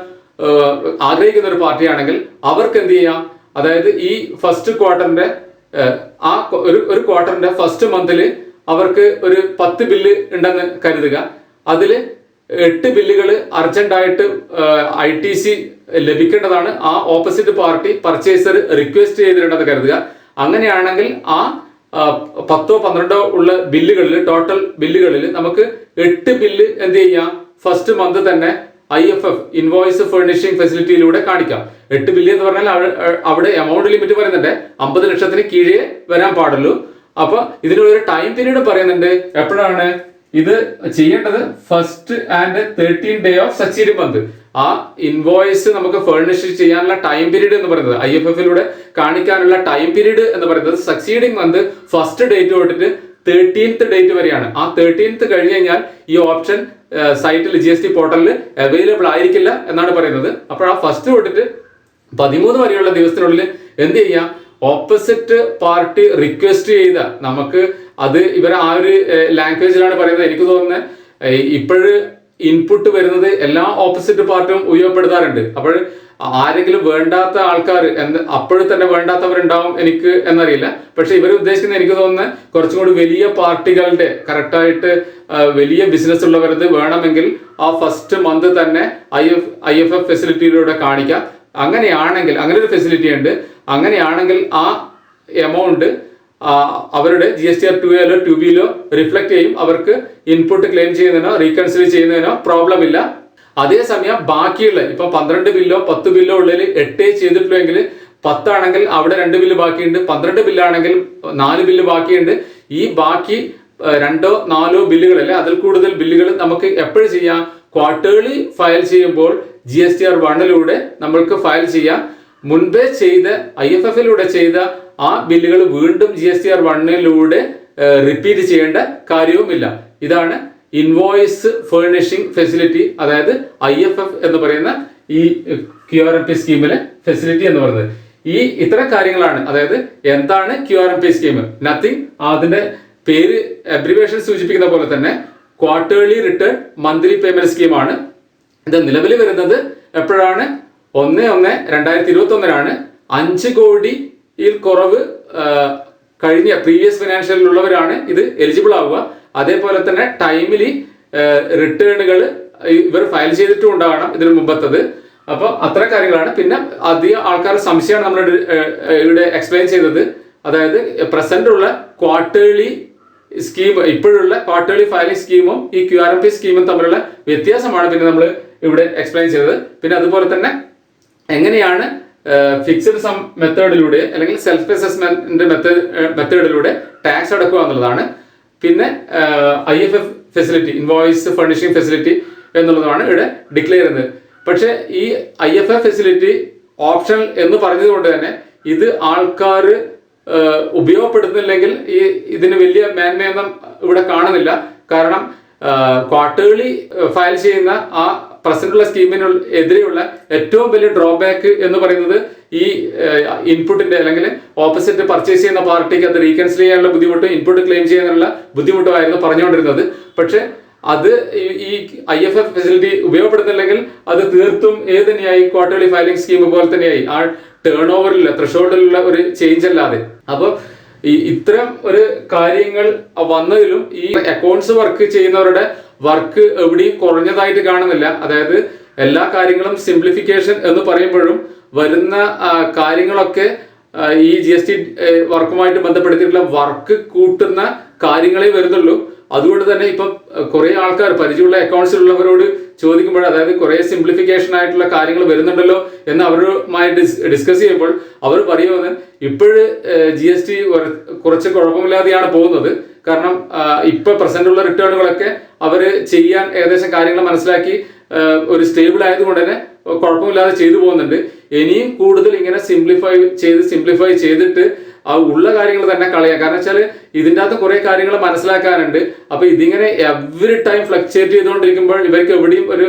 ആഗ്രഹിക്കുന്ന ഒരു പാർട്ടിയാണെങ്കിൽ അവർക്ക് എന്ത് ചെയ്യാം, അതായത് ഈ ഫസ്റ്റ് ക്വാർട്ടറിന്റെ ആ ഒരു ക്വാർട്ടറിന്റെ ഫസ്റ്റ് മന്തിൽ അവർക്ക് ഒരു 10 ബില്ല് ഉണ്ടെന്ന് കരുതുക. അതിൽ 8 ബില്ലുകൾ അർജന്റായിട്ട് ITC ലഭിക്കേണ്ടതാണ്. ആ ഓപ്പോസിറ്റ് പാർട്ടി പർച്ചേസർ റിക്വസ്റ്റ് ചെയ്തിട്ടുണ്ടെന്ന് കരുതുക. അങ്ങനെയാണെങ്കിൽ ആ 10-12 ഉള്ള ബില്ലുകളിൽ, ടോട്ടൽ ബില്ലുകളിൽ നമുക്ക് 8 ബില്ല് എന്ത് ചെയ്യാം, ഫസ്റ്റ് മന്ത് തന്നെ IFF ഇൻവോയ്സ് ഫർണിഷിംഗ് ഫെസിലിറ്റിയിലൂടെ കാണിക്കാം. 8 ബില്ല് എന്ന് പറഞ്ഞാൽ അവിടെ എമൗണ്ട് ലിമിറ്റ് പറയുന്നുണ്ട് 50 ലക്ഷത്തിന് കീഴേ വരാൻ പാടുള്ളൂ. അപ്പൊ ഇതിനൊരു ടൈം പീരീഡ് പറയുന്നുണ്ട്. എപ്പോഴാണ് ഇത് ചെയ്യേണ്ടത്? First and 13 day of succeeding month. ആ ഇൻവോയ്സ് നമുക്ക് ഫർണിഷ് ചെയ്യാനുള്ള ടൈം പീരീഡ് എന്ന് പറയുന്നത്, IFF-ലൂടെ കാണിക്കാനുള്ള ടൈം പീരീഡ് എന്ന് പറയുന്നത് സക്സീഡിംഗ് മന്ത് ഫസ്റ്റ് ഡേറ്റ് തൊട്ടിട്ട് 13th ഡേറ്റ് വരെയാണ്. ആ 13th കഴിഞ്ഞ് കഴിഞ്ഞാൽ ഈ ഓപ്ഷൻ സൈറ്റിൽ GST പോർട്ടലിൽ അവൈലബിൾ ആയിരിക്കില്ല എന്നാണ് പറയുന്നത്. അപ്പോൾ ആ ഫസ്റ്റ് തൊട്ടിട്ട് 13 വരെയുള്ള ദിവസത്തിനുള്ളിൽ എന്ത് ചെയ്യാം, ഓപ്പോസിറ്റ് പാർട്ടി റിക്വസ്റ്റ് ചെയ്ത, നമുക്ക് അത് ഇവർ ആ ഒരു ലാംഗ്വേജിലാണ് പറയുന്നത്. എനിക്ക് തോന്നുന്നത് ഇപ്പോഴ് ഇൻപുട്ട് വരുന്നത് എല്ലാ ഓപ്പോസിറ്റ് പാർട്ടിയും ഉപയോഗപ്പെടുത്താറുണ്ട്. അപ്പോൾ ആരെങ്കിലും വേണ്ടാത്ത ആൾക്കാർ അപ്പോഴും തന്നെ വേണ്ടാത്തവരുണ്ടാവും എനിക്ക് എന്നറിയില്ല. പക്ഷെ ഇവർ ഉദ്ദേശിക്കുന്നത് എനിക്ക് തോന്നുന്നത് കുറച്ചും കൂടി വലിയ പാർട്ടികളുടെ കറക്റ്റായിട്ട് വലിയ ബിസിനസ് ഉള്ളവരത് വേണമെങ്കിൽ ആ ഫസ്റ്റ് മന്ത് തന്നെ IFF ഫെസിലിറ്റിയിലൂടെ കാണിക്കാം. അങ്ങനെയാണെങ്കിൽ, അങ്ങനെ ഒരു ഫെസിലിറ്റി ഉണ്ട്. അങ്ങനെയാണെങ്കിൽ ആ എമൗണ്ട് അവരുടെ GSTR 2A-ലോ 2B-ലോ റിഫ്ലക്ട് ചെയ്യും. അവർക്ക് ഇൻപുട്ട് ക്ലെയിം ചെയ്യുന്നതിനോ റീകൺസിഡർ ചെയ്യുന്നതിനോ പ്രോബ്ലം ഇല്ല. അതേസമയം ബാക്കിയുള്ള ഇപ്പൊ 12 ബില്ലോ 10 ബില്ലോ ഉള്ളിൽ 8 ചെയ്തിട്ടുള്ളെങ്കിൽ 10 ആണെങ്കിൽ അവിടെ 2 ബില്ല് ബാക്കിയുണ്ട്. 12 ബില്ലാണെങ്കിൽ 4 ബില്ല് ബാക്കിയുണ്ട്. ഈ ബാക്കി 2-4 ബില്ലുകളല്ലേ, അതിൽ കൂടുതൽ ബില്ലുകൾ നമുക്ക് എപ്പോഴും ചെയ്യാം, ക്വാർട്ടേർലി ഫയൽ ചെയ്യുമ്പോൾ GSTR 1-ലൂടെ നമ്മൾക്ക് ഫയൽ ചെയ്യാം. മുൻപേ ചെയ്ത IFF-ലൂടെ ചെയ്ത ആ ബില്ലുകൾ വീണ്ടും GSTR 1-ലൂടെ റിപ്പീറ്റ് ചെയ്യേണ്ട കാര്യവുമില്ല. ഇതാണ് ഇൻവോയ്സ് ഫർണിഷിംഗ് ഫെസിലിറ്റി, അതായത് IFF എന്ന് പറയുന്ന ഈ QRMP സ്കീമിലെ ഫെസിലിറ്റി എന്ന് പറയുന്നത്. ഇത്തരം കാര്യങ്ങളാണ്. അതായത് എന്താണ് QRMP സ്കീം? നത്തിങ്. അതിന്റെ പേര് അബ്രിവേഷൻ സൂചിപ്പിക്കുന്ന പോലെ തന്നെ ക്വാർട്ടേർലി റിട്ടേൺ മന്ത്ലി പേയ്മെന്റ് സ്കീമാണ്. ഇത് നിലവിൽ വരുന്നത് എപ്പോഴാണ്? 1/1/2021 5 കോടിയിൽ കുറവ് കഴിഞ്ഞ പ്രീവിയസ് ഫിനാൻഷ്യലിലുള്ളവരാണ് ഇത് എലിജിബിൾ ആവുക. അതേപോലെ തന്നെ ടൈമിലി റിട്ടേണുകൾ ഇവർ ഫയൽ ചെയ്തിട്ടും ഉണ്ടാകണം ഇതിനു മുമ്പത്തത്. അപ്പോൾ അത്ര കാര്യങ്ങളാണ്. പിന്നെ അധികം ആൾക്കാരുടെ സംശയമാണ് നമ്മൾ ഇവിടെ എക്സ്പ്ലെയിൻ ചെയ്തത്. അതായത് പ്രസന്റ് ഉള്ള ക്വാർട്ടേർലി സ്കീം, ഇപ്പോഴുള്ള ക്വാർട്ടേർലി ഫയലിംഗ് സ്കീമും ഈ QRMP സ്കീമും തമ്മിലുള്ള വ്യത്യാസമാണ് പിന്നെ നമ്മൾ ഇവിടെ എക്സ്പ്ലെയിൻ ചെയ്തത്. പിന്നെ അതുപോലെ തന്നെ എങ്ങനെയാണ് ഫിക്സഡ് സം മെത്തേഡിലൂടെ അല്ലെങ്കിൽ സെൽഫ് അസസ്മെന്റ് മെത്തേഡിലൂടെ ടാക്സ് അടക്കുക എന്നുള്ളതാണ്. പിന്നെ IFF facility, invoice furnishing facility എന്നുള്ളതാണ് ഇവിടെ ഡിക്ലെയർ ചെയ്യുന്നത്. പക്ഷെ ഈ IFF ഫെസിലിറ്റി ഓപ്ഷണൽ എന്ന് പറഞ്ഞതുകൊണ്ട് തന്നെ ഇത് ആൾക്കാർ ഉപയോഗപ്പെടുത്തുന്നില്ലെങ്കിൽ ഇതിന് വലിയ മേന്മയൊന്നും ഇവിടെ കാണുന്നില്ല. കാരണം ക്വാർട്ടേർലി ഫയൽ ചെയ്യുന്ന ആ പ്രസന്റുള്ള സ്കീമിനെതിരെയുള്ള ഏറ്റവും വലിയ ഡ്രോബാക്ക് എന്ന് പറയുന്നത് ഈ ഇൻപുട്ടിന്റെ അല്ലെങ്കിൽ ഓപ്പോസിറ്റ് പർച്ചേസ് ചെയ്യുന്ന പാർട്ടിക്ക് അത് റീകൺസിൽ ചെയ്യാനുള്ള ബുദ്ധിമുട്ടും ഇൻപുട്ട് ക്ലെയിം ചെയ്യാനുള്ള ബുദ്ധിമുട്ടുമായിരുന്നു പറഞ്ഞുകൊണ്ടിരുന്നത്. പക്ഷെ അത് ഈ IFF ഫെസിലിറ്റി ഉപയോഗപ്പെടുത്തുന്നില്ലെങ്കിൽ അത് തീർത്തും തന്നെയായി ക്വാർട്ടേർലി ഫയലിംഗ് സ്കീം പോലെ തന്നെയായി. ആ ടേൺ ഓവറിലുള്ള ത്രഷോൾഡിലുള്ള ഒരു ചേഞ്ച് അല്ലാതെ. അപ്പോൾ ഇത്തരം ഒരു കാര്യങ്ങൾ വന്നതിലും ഈ അക്കൗണ്ട്സ് വർക്ക് ചെയ്യുന്നവരുടെ വർക്ക് എവിടെയും കുറഞ്ഞതായിട്ട് കാണുന്നില്ല. അതായത് എല്ലാ കാര്യങ്ങളും സിംപ്ലിഫിക്കേഷൻ എന്ന് പറയുമ്പോഴും വരുന്ന കാര്യങ്ങളൊക്കെ ഈ GST വർക്കുമായിട്ട് ബന്ധപ്പെടുത്തിയിട്ടുള്ള വർക്ക് കൂട്ടുന്ന കാര്യങ്ങളെ വരുന്നുള്ളൂ. അതുകൊണ്ട് തന്നെ ഇപ്പം കുറെ ആൾക്കാർ പരിചയമുള്ള അക്കൗണ്ട്സിലുള്ളവരോട് ചോദിക്കുമ്പോൾ, അതായത് കുറെ സിംപ്ലിഫിക്കേഷൻ ആയിട്ടുള്ള കാര്യങ്ങൾ വരുന്നുണ്ടല്ലോ എന്ന് അവരുമായി ഡിസ്കസ് ചെയ്യുമ്പോൾ അവർ പറയുന്നത് ഇപ്പോഴ് GST കുറച്ച് കുഴപ്പമില്ലാതെയാണ് പോകുന്നത്. കാരണം ഇപ്പൊ പ്രസന്റ് ഉള്ള റിട്ടേണുകളൊക്കെ അവർ ചെയ്യാൻ ഏകദേശം കാര്യങ്ങൾ മനസ്സിലാക്കി ഒരു സ്റ്റേബിൾ ആയതുകൊണ്ട് തന്നെ കുഴപ്പമില്ലാതെ ചെയ്തു പോകുന്നുണ്ട്. ഇനിയും കൂടുതൽ ഇങ്ങനെ സിംപ്ലിഫൈ ചെയ്തിട്ട് ആ ഉള്ള കാര്യങ്ങൾ തന്നെ കളയാം. കാരണം വെച്ചാൽ ഇതിൻ്റെ അകത്ത് കുറെ കാര്യങ്ങൾ മനസ്സിലാക്കാനുണ്ട്. അപ്പൊ ഇതിങ്ങനെ എവറി ടൈം ഫ്ലക്ച്വേറ്റ് ചെയ്തുകൊണ്ടിരിക്കുമ്പോൾ ഇവർക്ക് എവിടെയും ഒരു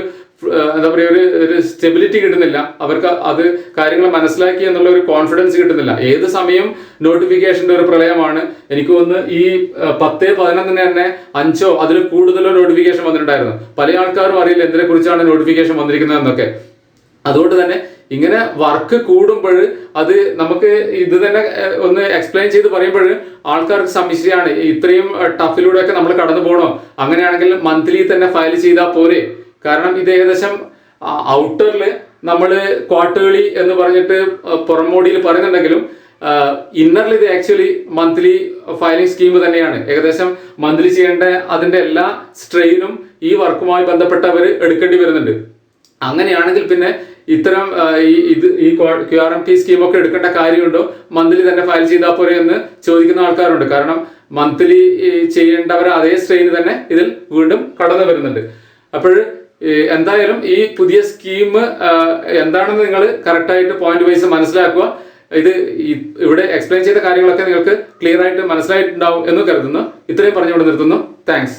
എന്താ പറയുക ഒരു സ്റ്റെബിലിറ്റി കിട്ടുന്നില്ല. അവർക്ക് അത് കാര്യങ്ങൾ മനസ്സിലാക്കി എന്നുള്ള ഒരു കോൺഫിഡൻസ് കിട്ടുന്നില്ല. ഏത് സമയം നോട്ടിഫിക്കേഷന്റെ ഒരു പ്രളയമാണ്. എനിക്ക് തോന്നുന്നു ഈ 10-11 തന്നെ 5 അതിൽ കൂടുതലോ നോട്ടിഫിക്കേഷൻ വന്നിട്ടുണ്ടായിരുന്നു. പല ആൾക്കാരും അറിയില്ല എന്തിനെ കുറിച്ചാണ് നോട്ടിഫിക്കേഷൻ വന്നിരിക്കുന്നത് എന്നൊക്കെ. അതുകൊണ്ട് തന്നെ ഇങ്ങനെ വർക്ക് കൂടുമ്പോൾ അത് നമുക്ക് ഇത് തന്നെ ഒന്ന് എക്സ്പ്ലെയിൻ ചെയ്ത് പറയുമ്പോൾ ആൾക്കാർക്ക് സംശയമാണ്, ഇത്രയും ടഫിലൂടെയൊക്കെ നമ്മൾ കടന്നു പോകണോ? അങ്ങനെയാണെങ്കിൽ മന്ത്ലി തന്നെ ഫയൽ ചെയ്താൽ പോരെ? കാരണം ഇത് ഏകദേശം ഔട്ടറിൽ നമ്മൾ ക്വാർട്ടേർലി എന്ന് പറഞ്ഞിട്ട് പുറമോടിയിൽ പറയുന്നുണ്ടെങ്കിലും ഇന്നറിൽ ഇത് ആക്ച്വലി മന്ത്ലി ഫയലിംഗ് സ്കീം തന്നെയാണ്. ഏകദേശം മന്ത്ലി ചെയ്യേണ്ട അതിന്റെ എല്ലാ സ്ട്രെയിനും ഈ വർക്കുമായി ബന്ധപ്പെട്ടവർ എടുക്കേണ്ടി വരുന്നുണ്ട്. അങ്ങനെയാണെങ്കിൽ പിന്നെ ഇത്തരം ഈ QRMP സ്കീമൊക്കെ എടുക്കേണ്ട കാര്യമുണ്ടോ? മന്ത്ലി തന്നെ ഫയൽ ചെയ്താൽ പോരെ എന്ന് ചോദിക്കുന്ന ആൾക്കാരുണ്ട്. കാരണം മന്ത്ലി ചെയ്യേണ്ടവർ അതേ സ്ട്രെയിൻ തന്നെ ഇതിൽ വീണ്ടും കടന്നു വരുന്നുണ്ട്. അപ്പോൾ എന്തായാലും ഈ പുതിയ സ്കീം എന്താണെന്ന് നിങ്ങൾ കറക്റ്റായിട്ട് പോയിന്റ് വൈസ് മനസ്സിലാക്കുക. ഇത് ഇവിടെ എക്സ്പ്ലെയിൻ ചെയ്ത കാര്യങ്ങളൊക്കെ നിങ്ങൾക്ക് ക്ലിയർ ആയിട്ട് മനസ്സിലായിട്ടുണ്ടാവും എന്ന് കരുതുന്നു. ഇത്രയും പറഞ്ഞുകൊണ്ട് നിർത്തുന്നു. താങ്ക്സ്.